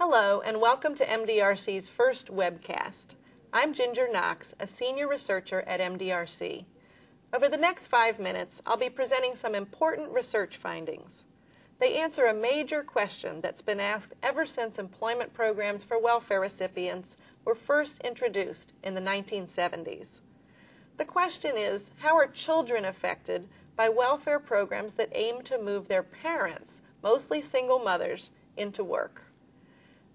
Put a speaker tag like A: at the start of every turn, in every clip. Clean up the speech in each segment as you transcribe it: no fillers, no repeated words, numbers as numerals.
A: Hello and welcome to MDRC's first webcast. I'm Ginger Knox, a senior researcher at MDRC. Over the next 5 minutes, I'll be presenting some important research findings. They answer a major question that's been asked ever since employment programs for welfare recipients were first introduced in the 1970s. The question is, how are children affected by welfare programs that aim to move their parents, mostly single mothers, into work?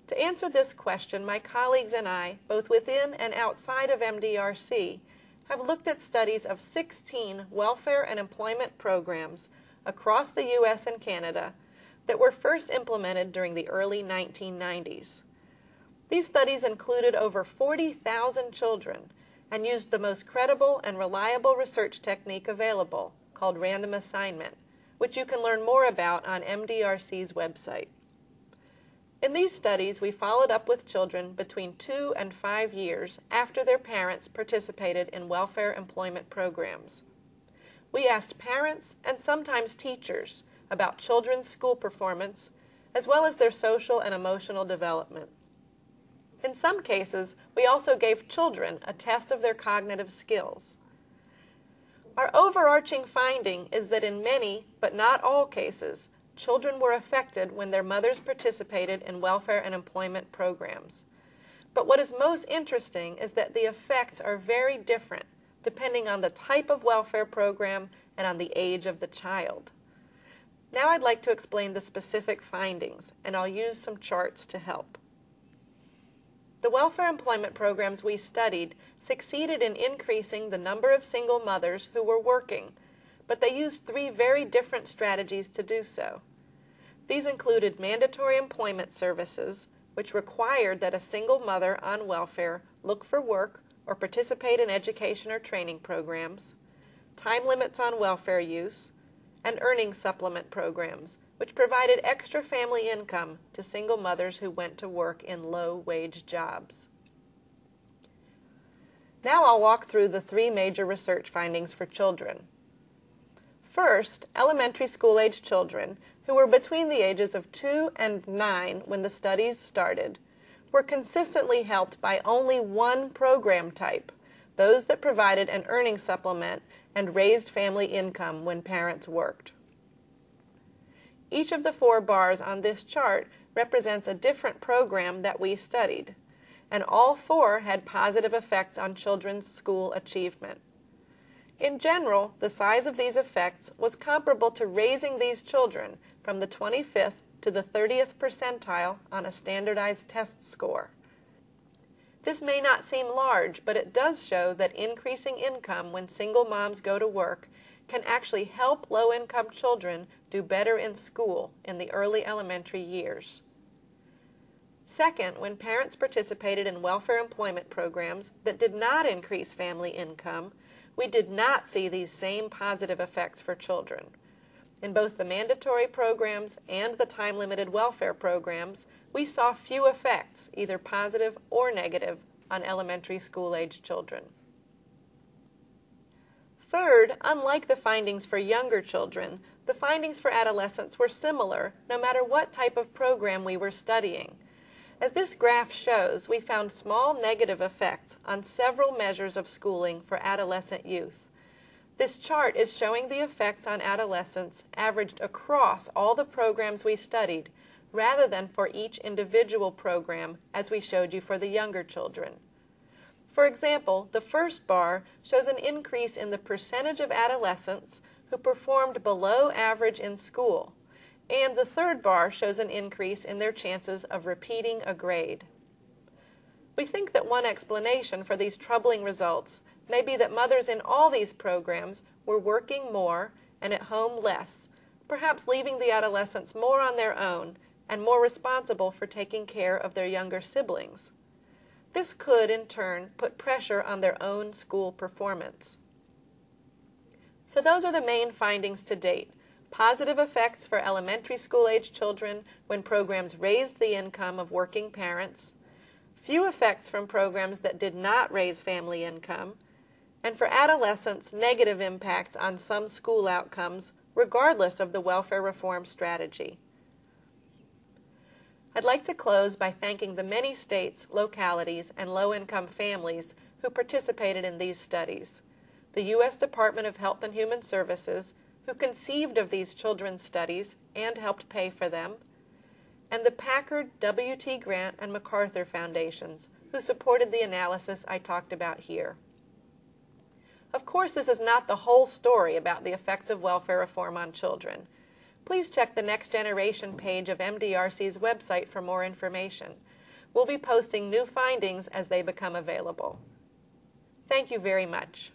A: To answer this question, my colleagues and I, both within and outside of MDRC, have looked at studies of 16 welfare and employment programs across the U.S. and Canada that were first implemented during the early 1990s. These studies included over 40,000 children and used the most credible and reliable research technique available, called random assignment, which you can learn more about on MDRC's website. In these studies, we followed up with children between 2 and 5 years after their parents participated in welfare employment programs. We asked parents and sometimes teachers about children's school performance, as well as their social and emotional development. In some cases, we also gave children a test of their cognitive skills. Our overarching finding is that in many, but not all cases, children were affected when their mothers participated in welfare and employment programs. But what is most interesting is that the effects are very different depending on the type of welfare program and on the age of the child. Now I'd like to explain the specific findings, and I'll use some charts to help. The welfare employment programs we studied succeeded in increasing the number of single mothers who were working, but they used 3 very different strategies to do so. These included mandatory employment services, which required that a single mother on welfare look for work or participate in education or training programs, time limits on welfare use, and earnings supplement programs, which provided extra family income to single mothers who went to work in low-wage jobs. Now I'll walk through the 3 major research findings for children. First, elementary school-age children, who were between the ages of 2 and 9 when the studies started, were consistently helped by only one program type, those that provided an earnings supplement and raised family income when parents worked. Each of the 4 bars on this chart represents a different program that we studied, and all 4 had positive effects on children's school achievement. In general, the size of these effects was comparable to raising these children from the 25th to the 30th percentile on a standardized test score. This may not seem large, but it does show that increasing income when single moms go to work can actually help low-income children do better in school in the early elementary years. Second, when parents participated in welfare employment programs that did not increase family income, we did not see these same positive effects for children. In both the mandatory programs and the time-limited welfare programs, we saw few effects, either positive or negative, on elementary school-age children. Third, unlike the findings for younger children, the findings for adolescents were similar no matter what type of program we were studying. As this graph shows, we found small negative effects on several measures of schooling for adolescent youth. This chart is showing the effects on adolescents averaged across all the programs we studied, rather than for each individual program, as we showed you for the younger children. For example, the first bar shows an increase in the percentage of adolescents who performed below average in school, and the third bar shows an increase in their chances of repeating a grade. We think that one explanation for these troubling results may be that mothers in all these programs were working more and at home less, perhaps leaving the adolescents more on their own and more responsible for taking care of their younger siblings. This could, in turn, put pressure on their own school performance. So those are the main findings to date. Positive effects for elementary school-age children when programs raised the income of working parents, few effects from programs that did not raise family income, and for adolescents, negative impacts on some school outcomes regardless of the welfare reform strategy. I'd like to close by thanking the many states, localities, and low-income families who participated in these studies, the U.S. Department of Health and Human Services, who conceived of these children's studies and helped pay for them, and the Packard, W.T. Grant, and MacArthur Foundations, who supported the analysis I talked about here. Of course, this is not the whole story about the effects of welfare reform on children. Please check the Next Generation page of MDRC's website for more information. We'll be posting new findings as they become available. Thank you very much.